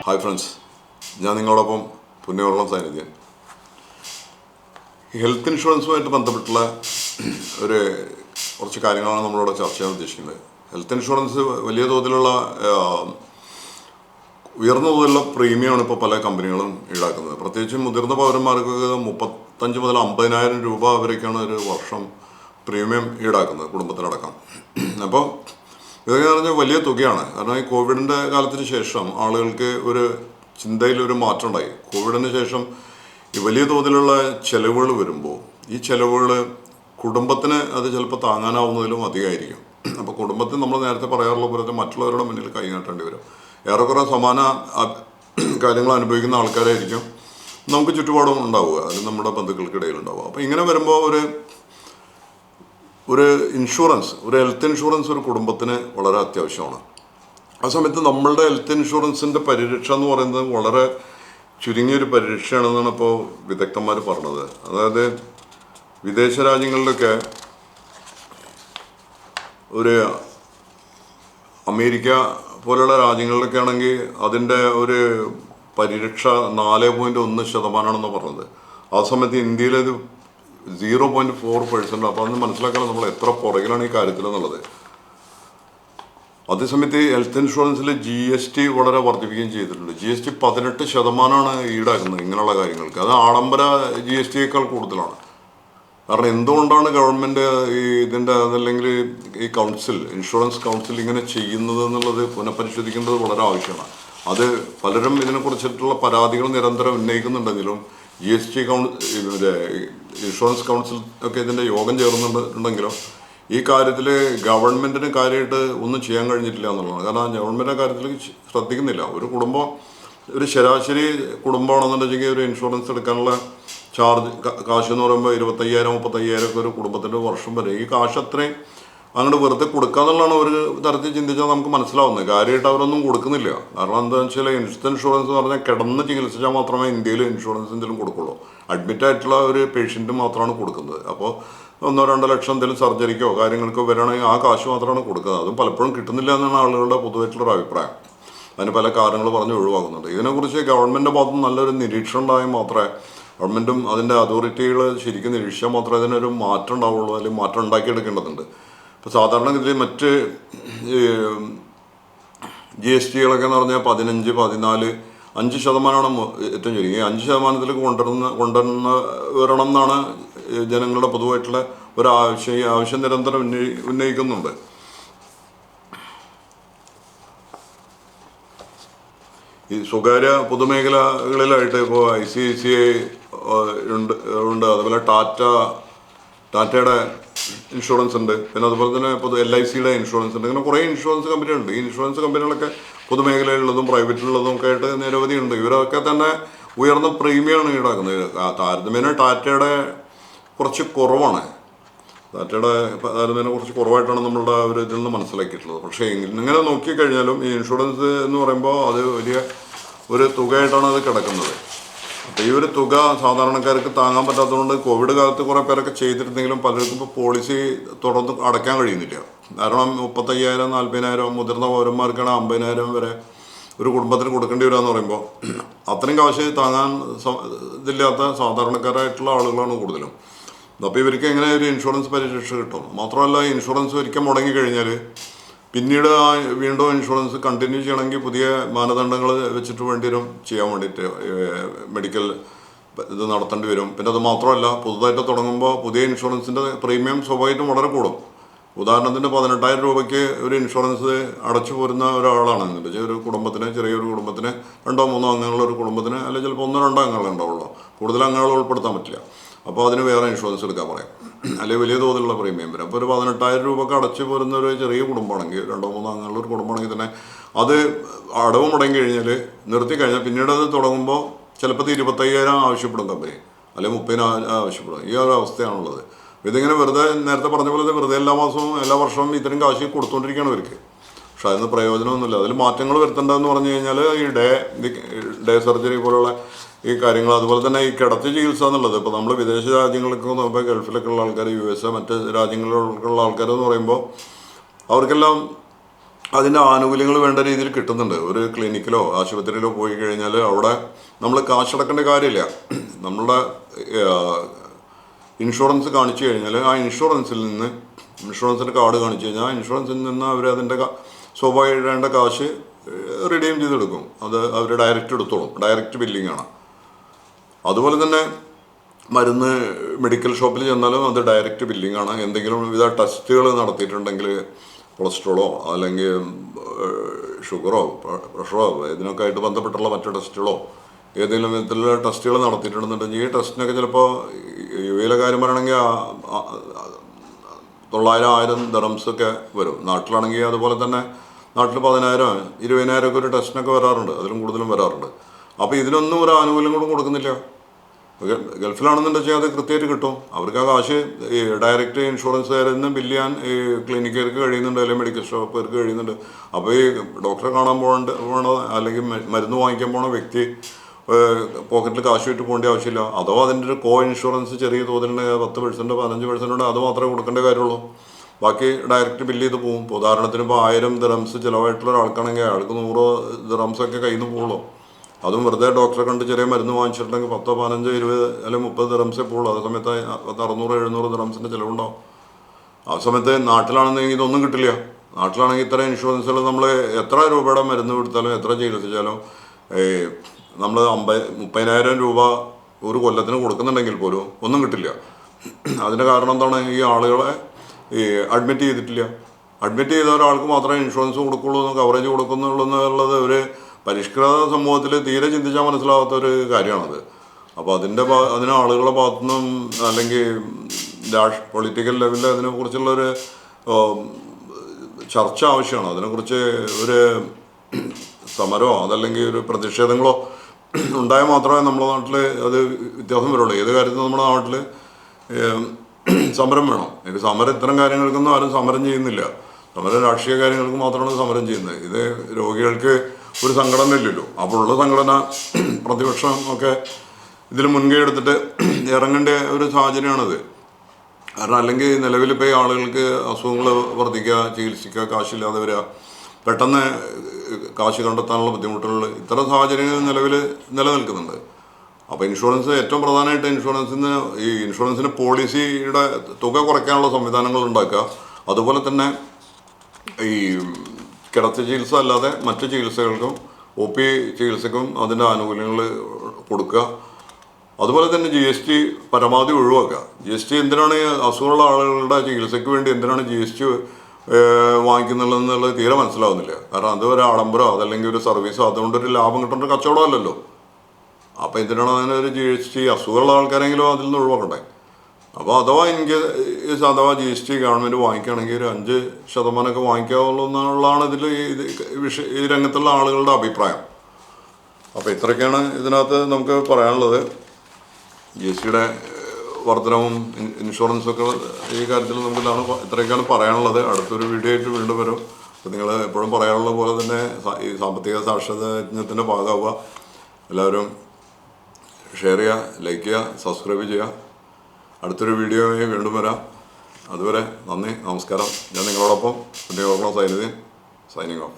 Hi friends, ഞാൻ നിങ്ങളോടൊപ്പം പുണ്യവെള്ളം സാന്നിധ്യം. ഹെൽത്ത് ഇൻഷുറൻസുമായിട്ട് ബന്ധപ്പെട്ടുള്ള കുറച്ച് കാര്യങ്ങളാണ് നമ്മളിവിടെ ചർച്ച ചെയ്യാൻ ഉദ്ദേശിക്കുന്നത്. ഹെൽത്ത് ഇൻഷുറൻസ് വലിയ തോതിലുള്ള ഉയർന്ന തോതിലുള്ള പ്രീമിയമാണ് ഇപ്പോൾ പല കമ്പനികളും ഈടാക്കുന്നത്. പ്രത്യേകിച്ചും മുതിർന്ന പൗരന്മാർക്ക് 35 മുതൽ 50,000 രൂപ വരേക്കാണ് ഒരു വർഷം പ്രീമിയം ഈടാക്കുന്നത്, കുടുംബത്തിനടക്കം. അപ്പോൾ ഇതൊക്കെ പറഞ്ഞാൽ വലിയ തുകയാണ്. കാരണം ഈ കോവിഡിൻ്റെ കാലത്തിന് ശേഷം ആളുകൾക്ക് ഒരു ചിന്തയിലൊരു മാറ്റം ഉണ്ടായി. കോവിഡിന് ശേഷം ഈ വലിയ തോതിലുള്ള ചിലവുകൾ വരുമ്പോൾ ഈ ചിലവുകൾ കുടുംബത്തിന് അത് ചിലപ്പോൾ താങ്ങാനാവുന്നതിലും അധികമായിരിക്കും. അപ്പോൾ കുടുംബത്തിന് നമ്മൾ നേരത്തെ പറയാറുള്ള പോലെ മറ്റുള്ളവരുടെ മുന്നിൽ കൈ നീട്ടേണ്ടി വരും. ഏറെക്കുറെ സമാന കാര്യങ്ങൾ അനുഭവിക്കുന്ന ആൾക്കാരായിരിക്കും നമുക്ക് ചുറ്റുപാടും ഉണ്ടാവുക, അത് നമ്മുടെ ബന്ധുക്കൾക്കിടയിൽ ഉണ്ടാവുക. അപ്പോൾ ഇങ്ങനെ വരുമ്പോൾ ഒരു ഇൻഷുറൻസ്, ഒരു ഹെൽത്ത് ഇൻഷുറൻസ് ഒരു കുടുംബത്തിന് വളരെ അത്യാവശ്യമാണ്. ആ സമയത്ത് നമ്മളുടെ ഹെൽത്ത് ഇൻഷുറൻസിൻ്റെ പരിരക്ഷ എന്ന് പറയുന്നത് വളരെ ചുരുങ്ങിയൊരു പരിരക്ഷയാണെന്നാണ് ഇപ്പോൾ വിദഗ്ധന്മാർ പറഞ്ഞത്. അതായത് വിദേശ രാജ്യങ്ങളിലൊക്കെ ഒരു അമേരിക്ക പോലെയുള്ള രാജ്യങ്ങളിലൊക്കെ ആണെങ്കിൽ അതിൻ്റെ ഒരു പരിരക്ഷ 4.1% പറഞ്ഞത്. ആ സമയത്ത് ഇന്ത്യയിൽ അത് 0.4%. അപ്പോൾ അതൊന്ന് മനസ്സിലാക്കാൻ നമ്മൾ എത്ര പുറകിലാണ് ഈ കാര്യത്തിൽ എന്നുള്ളത്. അതേസമയത്ത് ഹെൽത്ത് ഇൻഷുറൻസിൽ GST വളരെ വർദ്ധിപ്പിക്കുകയും ചെയ്തിട്ടുണ്ട്. GST 18% ഈടാക്കുന്നത് ഇങ്ങനെയുള്ള കാര്യങ്ങൾക്ക്. അത് ആഡംബര GSTയേക്കാൾ കൂടുതലാണ്. കാരണം എന്തുകൊണ്ടാണ് ഗവൺമെൻറ് ഇതിൻ്റെ അതല്ലെങ്കിൽ ഈ ഇൻഷുറൻസ് കൗൺസിൽ ഇങ്ങനെ ചെയ്യുന്നത് എന്നുള്ളത് പുനഃപരിശോധിക്കേണ്ടത് വളരെ ആവശ്യമാണ്. അത് പലരും ഇതിനെക്കുറിച്ചിട്ടുള്ള പരാതികൾ നിരന്തരം ഉന്നയിക്കുന്നുണ്ടെങ്കിലും GST ഇൻഷുറൻസ് കൗൺസിൽ ഒക്കെ ഇതിൻ്റെ യോഗം ചേർന്നിട്ടുണ്ടെങ്കിലും ഈ കാര്യത്തിൽ ഗവൺമെൻറ്റിന് കാര്യമായിട്ട് ഒന്നും ചെയ്യാൻ കഴിഞ്ഞിട്ടില്ല എന്നുള്ളതാണ്. കാരണം ഗവൺമെൻറ്റിൻ്റെ കാര്യത്തിൽ ശ്രദ്ധിക്കുന്നില്ല. ഒരു കുടുംബം, ഒരു ശരാശരി കുടുംബമാണെന്നുണ്ടെങ്കിൽ ഒരു ഇൻഷുറൻസ് എടുക്കാനുള്ള കാശ് എന്ന് പറയുമ്പോൾ 25,000-35,000 ഒക്കെ ഒരു കുടുംബത്തിൻ്റെ വർഷം വരെ. ഈ കാശ് അത്രയും അങ്ങോട്ട് വെറുതെ കൊടുക്കാന്നുള്ളതാണ് ഒരു തരത്തിൽ ചിന്തിച്ചാൽ നമുക്ക് മനസ്സിലാവുന്നത്. കാര്യമായിട്ട് അവരൊന്നും കൊടുക്കുന്നില്ല. കാരണം എന്താണെന്ന് വെച്ചാൽ ഹെൽത്ത് ഇൻഷുറൻസ് എന്ന് പറഞ്ഞാൽ കിടന്ന് ചികിത്സിച്ചാൽ മാത്രമേ ഇന്ത്യയിൽ ഇൻഷുറൻസ് എന്തെങ്കിലും കൊടുക്കുള്ളൂ. അഡ്മിറ്റായിട്ടുള്ള ഒരു പേഷ്യൻറ്റ് മാത്രമാണ് കൊടുക്കുന്നത്. അപ്പോൾ 1-2 ലക്ഷം എന്തെങ്കിലും സർജറിക്കോ കാര്യങ്ങൾക്കോ വരികയാണെങ്കിൽ ആ കാശ് മാത്രമാണ് കൊടുക്കുന്നത്. അതും പലപ്പോഴും കിട്ടുന്നില്ല എന്നാണ് ആളുകളുടെ പൊതുവായിട്ടുള്ളൊരു അഭിപ്രായം. അതിന് പല കാരണങ്ങൾ പറഞ്ഞ് ഒഴിവാക്കുന്നുണ്ട്. ഇതിനെക്കുറിച്ച് ഗവൺമെൻറ്റിൻ്റെ ഭാഗത്ത് നല്ലൊരു നിരീക്ഷണം ഉണ്ടായാൽ മാത്രമേ, ഗവൺമെൻറ്റും അതിൻ്റെ അതോറിറ്റികൾ ശരിക്കും നിരീക്ഷിച്ചാൽ മാത്രമേ അതിനൊരു മാറ്റം ഉണ്ടാവുള്ളൂ, അല്ലെങ്കിൽ മാറ്റം ഉണ്ടാക്കിയെടുക്കേണ്ടതുണ്ട്. ഇപ്പോൾ സാധാരണഗതിയിൽ മറ്റ് GSTകളൊക്കെ എന്ന് പറഞ്ഞാൽ 15, 14, 5% ഏറ്റവും ചുരുങ്ങി. 5%ലേക്ക് കൊണ്ടുവരണം എന്നാണ് ജനങ്ങളുടെ പൊതുവായിട്ടുള്ള ഒരു ആവശ്യം. ഈ ആവശ്യം നിരന്തരം ഉന്നയിക്കുന്നുണ്ട്. ഈ സ്വകാര്യ പൊതുമേഖലകളിലായിട്ട് ഇപ്പോൾ ICICI ഉണ്ട്, അതുപോലെ ടാറ്റയുടെ ഇൻഷുറൻസ് ഉണ്ട്, പിന്നെ അതുപോലെ തന്നെ LICയുടെ ഇൻഷുറൻസ് ഉണ്ട്. ഇങ്ങനെ കുറേ ഇൻഷുറൻസ് കമ്പനികളുണ്ട്. ഈ ഇൻഷുറൻസ് കമ്പനികളൊക്കെ പൊതുമേഖലയിലുള്ളതും പ്രൈവറ്റിലുള്ളതും ഒക്കെ ആയിട്ട് നിരവധി ഉണ്ട്. ഇവരൊക്കെ തന്നെ ഉയർന്ന പ്രീമിയമാണ് ഈടാക്കുന്നത്. താരതമ്യേന ടാറ്റയുടെ കുറച്ച് കുറവാണ്. താരതമ്യേന കുറച്ച് കുറവായിട്ടാണ് നമ്മളുടെ ഒരു ഇതിൽ നിന്ന് മനസ്സിലാക്കിയിട്ടുള്ളത്. പക്ഷേ ഇങ്ങനെ നോക്കിക്കഴിഞ്ഞാലും ഈ ഇൻഷുറൻസ് എന്ന് പറയുമ്പോൾ അത് വലിയ ഒരു തുകയായിട്ടാണ് അത് കിടക്കുന്നത്. അപ്പോൾ ഈ ഒരു തുക സാധാരണക്കാർക്ക് താങ്ങാൻ പറ്റാത്തതുകൊണ്ട് കോവിഡ് കാലത്ത് കുറേ പേരൊക്കെ ചെയ്തിരുന്നെങ്കിലും പലർക്കും ഇപ്പോൾ പോളിസി തുടർന്ന് അടയ്ക്കാൻ കഴിയുന്നില്ല. കാരണം 35,000, 40,000, മുതിർന്ന പൗരന്മാർക്കാണ് 50,000 വരെ ഒരു കുടുംബത്തിന് കൊടുക്കേണ്ടി വരിക എന്ന് പറയുമ്പോൾ അത്രയും കാശ് താങ്ങാൻ ഇതില്ലാത്ത സാധാരണക്കാരായിട്ടുള്ള ആളുകളാണ് കൂടുതലും. അപ്പോൾ ഇവർക്ക് എങ്ങനെ ഒരു ഇൻഷുറൻസ് പരിരക്ഷ കിട്ടും? മാത്രമല്ല, ഇൻഷുറൻസ് ഒരിക്കൽ മുടങ്ങിക്കഴിഞ്ഞാൽ പിന്നീട് വീണ്ടും ഇൻഷുറൻസ് കണ്ടിന്യൂ ചെയ്യണമെങ്കിൽ പുതിയ മാനദണ്ഡങ്ങൾ വെച്ചിട്ട് ചെയ്യാൻ വേണ്ടിയിട്ട് മെഡിക്കൽ ഇത് നടത്തേണ്ടി വരും. പിന്നെ അത് മാത്രമല്ല, പുതുതായിട്ട് തുടങ്ങുമ്പോൾ പുതിയ ഇൻഷുറൻസിൻ്റെ പ്രീമിയം സ്വാഭാവികമായിട്ടും വളരെ കൂടും. ഉദാഹരണത്തിന് 18,000 രൂപയ്ക്ക് ഒരു ഇൻഷുറൻസ് അടച്ചു പോരുന്ന ഒരാളാണെന്നുണ്ട് ഒരു കുടുംബത്തിന്, ചെറിയൊരു കുടുംബത്തിന് 2-3 അംഗങ്ങളുള്ള ഒരു കുടുംബത്തിന്, അല്ലെങ്കിൽ ചിലപ്പോൾ 1-2 അംഗങ്ങൾ ഉണ്ടാവുള്ളൂ, കൂടുതൽ അംഗങ്ങൾ ഉൾപ്പെടുത്താൻ പറ്റില്ല. അപ്പോൾ അതിന് വേറെ ഇൻഷുറൻസ് എടുക്കാൻ പറയാം, അല്ലെങ്കിൽ വലിയ തോതിലുള്ള പ്രീമിയം വരും. അപ്പോൾ ഒരു 18,000 രൂപയ്ക്ക് അടച്ചു പോരുന്ന ഒരു ചെറിയ കുടുംബമാണെങ്കിൽ, 2-3 അംഗങ്ങളുള്ള ഒരു കുടുംബമാണെങ്കിൽ തന്നെ അത് അടവ് മുടങ്ങി കഴിഞ്ഞാൽ, നിർത്തി കഴിഞ്ഞാൽ പിന്നീട് അത് തുടങ്ങുമ്പോൾ ചിലപ്പോൾ 25,000 ആവശ്യപ്പെടും കമ്പനി, അല്ലെങ്കിൽ 30,000 ആവശ്യപ്പെടും. ഈ ഒരു അവസ്ഥയാണുള്ളത്. ഇതിങ്ങനെ വെറുതെ നേരത്തെ പറഞ്ഞ പോലെ വെറുതെ എല്ലാ വർഷവും ഇത്തരം കാശ് കൊടുത്തുകൊണ്ടിരിക്കുകയാണ് ഇവർക്ക്. പക്ഷെ അതിന് പ്രയോജനമൊന്നുമില്ല. അതിൽ മാറ്റങ്ങൾ വരുത്തേണ്ടതെന്ന് പറഞ്ഞു കഴിഞ്ഞാൽ ഈ ഡേ സർജറി പോലുള്ള ഈ കാര്യങ്ങൾ, അതുപോലെ തന്നെ ഈ കിടത്തി ചികിത്സ എന്നുള്ളത്. ഇപ്പോൾ നമ്മൾ വിദേശ രാജ്യങ്ങളിലൊക്കെ നോക്കുമ്പോൾ ഗൾഫിലൊക്കെ ഉള്ള ആൾക്കാർ, US മറ്റ് രാജ്യങ്ങളിലുള്ള ആൾക്കാരെന്ന് പറയുമ്പോൾ അവർക്കെല്ലാം അതിൻ്റെ ആനുകൂല്യങ്ങൾ വേണ്ട രീതിയിൽ കിട്ടുന്നുണ്ട്. ഒരു ക്ലിനിക്കിലോ ആശുപത്രിയിലോ പോയി കഴിഞ്ഞാൽ അവിടെ നമ്മൾ കാശടക്കേണ്ട കാര്യമില്ല. നമ്മളുടെ ഇൻഷുറൻസ് കാണിച്ചു കഴിഞ്ഞാൽ ആ ഇൻഷുറൻസിൻ്റെ കാർഡ് കാണിച്ചു കഴിഞ്ഞാൽ ആ ഇൻഷുറൻസിൽ നിന്ന് അവർ അതിൻ്റെ സ്വാഭാവിക വേണ്ട കാശ് റിഡീം ചെയ്തെടുക്കും. അത് അവർ ഡയറക്റ്റ് എടുത്തോളും. ഡയറക്റ്റ് ബില്ലിംഗ് ആണ്. അതുപോലെ തന്നെ മരുന്ന് മെഡിക്കൽ ഷോപ്പിൽ ചെന്നാലും അത് ഡയറക്റ്റ് ബില്ലിംഗ് ആണ്. എന്തെങ്കിലും വിവിധ ടെസ്റ്റുകൾ നടത്തിയിട്ടുണ്ടെങ്കിൽ കൊളസ്ട്രോളോ അല്ലെങ്കിൽ ഷുഗറോ പ്രഷറോ ഇതിനൊക്കെ ആയിട്ട് ബന്ധപ്പെട്ടുള്ള മറ്റു ടെസ്റ്റുകളോ ഏതെങ്കിലും വിധത്തിലുള്ള ടെസ്റ്റുകൾ നടത്തിയിട്ടുണ്ടെന്നുണ്ടെങ്കിൽ ഈ ടെസ്റ്റിനൊക്കെ ചിലപ്പോൾ യുഎയിലെ കാര്യം പറയണമെങ്കിൽ 900-1000 ദിർഹംസൊക്കെ വരും. നാട്ടിലാണെങ്കിൽ അതുപോലെ തന്നെ നാട്ടിൽ 10,000-20,000 ഒക്കെ ഒരു ടെസ്റ്റിനൊക്കെ വരാറുണ്ട്. അതിലും കൂടുതലും വരാറുണ്ട്. അപ്പോൾ ഇതിനൊന്നും ഒരു ആനുകൂല്യം കൂടെ കൊടുക്കുന്നില്ല. ഗൾഫിലാണെന്നുണ്ടെങ്കിൽ അത് കൃത്യമായിട്ട് കിട്ടും. അവർക്ക് ആ കാശ് ഈ ഡയറക്റ്റ് ഇൻഷുറൻസുകാരിൽ നിന്ന് ബില്ല് ചെയ്യാൻ ഈ ക്ലിനിക്കുകാർക്ക് കഴിയുന്നുണ്ട്, അല്ലെങ്കിൽ മെഡിക്കൽ ഷോപ്പുകാർക്ക് കഴിയുന്നുണ്ട്. അപ്പോൾ ഈ ഡോക്ടറെ കാണാൻ പോകണ അല്ലെങ്കിൽ മരുന്ന് വാങ്ങിക്കാൻ പോണ വ്യക്തി പോക്കറ്റിൽ കാശ് വിട്ട് പോകേണ്ട ആവശ്യമില്ല. അഥവാ അതിൻ്റെ ഒരു കോ ഇൻഷുറൻസ് ചെറിയ തോതിലുണ്ട് 10%, 15% അത് മാത്രമേ കൊടുക്കേണ്ട കാര്യമുള്ളൂ. ബാക്കി ഡയറക്റ്റ് ബില്ല് ചെയ്ത് പോകും. ഉദാഹരണത്തിന് ഇപ്പോൾ 1000 ദിർഹംസ് ചിലവായിട്ടുള്ള ഒരാൾക്കാണെങ്കിൽ അയാൾക്ക് 100 ദിർഹംസൊക്കെ കയ്യിൽ നിന്ന് പോകുള്ളൂ. അതും വെറുതെ ഡോക്ടറെ കണ്ട് ചെറിയ മരുന്ന് വാങ്ങിച്ചിട്ടുണ്ടെങ്കിൽ 10, 15, 20 അല്ലെങ്കിൽ 30 ദിർഹംസേ പോകുള്ളൂ. അതേ സമയത്ത് 600-700 ദിർഹംസിൻ്റെ ചിലവുണ്ടാവും. ആ സമയത്ത് നാട്ടിലാണെന്നെങ്കിൽ ഇതൊന്നും കിട്ടില്ല. നാട്ടിലാണെങ്കിൽ ഇത്ര ഇൻഷുറൻസുകൾ നമ്മൾ എത്ര രൂപയുടെ മരുന്ന് കൊടുത്താലും എത്ര ചികിത്സിച്ചാലും നമ്മൾ 30,000 രൂപ ഒരു കൊല്ലത്തിന് കൊടുക്കുന്നുണ്ടെങ്കിൽ പോലും ഒന്നും കിട്ടില്ല. അതിൻ്റെ കാരണം എന്താണ്? ഈ ആളുകളെ അഡ്മിറ്റ് ചെയ്തിട്ടില്ല. അഡ്മിറ്റ് ചെയ്ത ഒരാൾക്ക് മാത്രമേ ഇൻഷുറൻസ് കൊടുക്കുള്ളൂ, കവറേജ് കൊടുക്കുന്നുള്ളൂ എന്നുള്ളത് ഒരു പരിഷ്കൃത സമൂഹത്തിൽ തീരെ ചിന്തിച്ചാൽ മനസ്സിലാവാത്ത ഒരു കാര്യമാണത്. അപ്പോൾ അതിന് ആളുകളുടെ ഭാഗത്തുനിന്നും അല്ലെങ്കിൽ പൊളിറ്റിക്കൽ ലെവലിൽ അതിനെക്കുറിച്ചുള്ളൊരു ചർച്ച ആവശ്യമാണ്. അതിനെക്കുറിച്ച് ഒരു സമരമോ അതല്ലെങ്കിൽ ഒരു പ്രതിഷേധങ്ങളോ ഉണ്ടായാൽ മാത്രമേ നമ്മുടെ നാട്ടിൽ അത് വ്യത്യാസം വരുള്ളൂ. ഏത് കാര്യത്തിനും നമ്മുടെ നാട്ടിൽ സമരം വേണം. സമരം ഇത്തരം കാര്യങ്ങൾക്കൊന്നും ആരും സമരം ചെയ്യുന്നില്ല. സമരം രാഷ്ട്രീയ കാര്യങ്ങൾക്ക് മാത്രമാണ് സമരം ചെയ്യുന്നത്. ഇത് രോഗികൾക്ക് ഒരു സംഘടന ഇല്ലല്ലോ. അപ്പോൾ ഉള്ള സംഘടന പ്രതിപക്ഷം ഒക്കെ ഇതിൽ മുൻകൈ എടുത്തിട്ട് ഇറങ്ങേണ്ട ഒരു സാഹചര്യമാണിത്. കാരണം അല്ലെങ്കിൽ നിലവിലിപ്പോൾ ഈ ആളുകൾക്ക് അസുഖങ്ങൾ വർദ്ധിക്കുക, ചികിത്സിക്കുക, കാശില്ലാതെ വരിക, പെട്ടെന്ന് കാശ് കണ്ടെത്താനുള്ള ബുദ്ധിമുട്ടുകൾ, ഇത്തരം സാഹചര്യങ്ങൾ നിലവിൽ നിലനിൽക്കുന്നുണ്ട്. അപ്പോൾ ഇൻഷുറൻസ് ഏറ്റവും പ്രധാനമായിട്ട് ഇൻഷുറൻസിന് പോളിസിയുടെ തുക കുറയ്ക്കാനുള്ള സംവിധാനങ്ങൾ ഉണ്ടാക്കുക. അതുപോലെ തന്നെ ഈ കിടത്തി ചികിത്സ അല്ലാതെ മറ്റു ചികിത്സകൾക്കും OP ചികിത്സക്കും അതിൻ്റെ ആനുകൂല്യങ്ങൾ കൊടുക്കുക. അതുപോലെ തന്നെ GST പരമാവധി ഒഴിവാക്കുക. GST എന്തിനാണ് അസുഖമുള്ള ആളുകളുടെ ചികിത്സയ്ക്ക് വേണ്ടി എന്തിനാണ് GST വാങ്ങിക്കുന്നുള്ളതെന്നുള്ളത് തീരെ മനസ്സിലാവുന്നില്ല. കാരണം അത് ഒരു ആഡംബരമോ അതല്ലെങ്കിൽ ഒരു സർവീസോ അതുകൊണ്ടൊരു ലാഭം കിട്ടേണ്ട കച്ചവടമല്ലല്ലോ. അപ്പോൾ എന്തിനാണ് അതിനൊരു GST? അസുഖമുള്ള ആൾക്കാരെങ്കിലും അതിൽ നിന്ന് ഒഴിവാക്കട്ടെ. അപ്പോൾ അഥവാ GST ഗവൺമെൻറ് വാങ്ങിക്കുകയാണെങ്കിൽ ഒരു 5% വാങ്ങിക്കാവുള്ളൂ എന്നുള്ളതാണ് ഈ രംഗത്തുള്ള ആളുകളുടെ അഭിപ്രായം. അപ്പോൾ ഇത്രയൊക്കെയാണ് ഇതിനകത്ത് നമുക്ക് പറയാനുള്ളത്. GSTയുടെ വർധനവും ഇൻഷുറൻസൊക്കെ ഈ കാര്യത്തിൽ നമുക്ക് ഇത്രയൊക്കെയാണ് പറയാനുള്ളത്. അടുത്തൊരു വീഡിയോ ആയിട്ട് വീണ്ടും വരും. അപ്പോൾ നിങ്ങൾ എപ്പോഴും പറയാനുള്ള പോലെ തന്നെ ഈ സാമ്പത്തിക സാക്ഷരതയജ്ഞത്തിൻ്റെ ഭാഗമാവുക. എല്ലാവരും ഷെയർ ചെയ്യുക, ലൈക്ക് ചെയ്യുക, സബ്സ്ക്രൈബ് ചെയ്യുക. അടുത്തൊരു വീഡിയോയിൽ വീണ്ടും വരാം. അതുവരെ നന്ദി, നമസ്കാരം. ഞാൻ നിങ്ങളോടൊപ്പം സൈനിങ് ഓഫ്.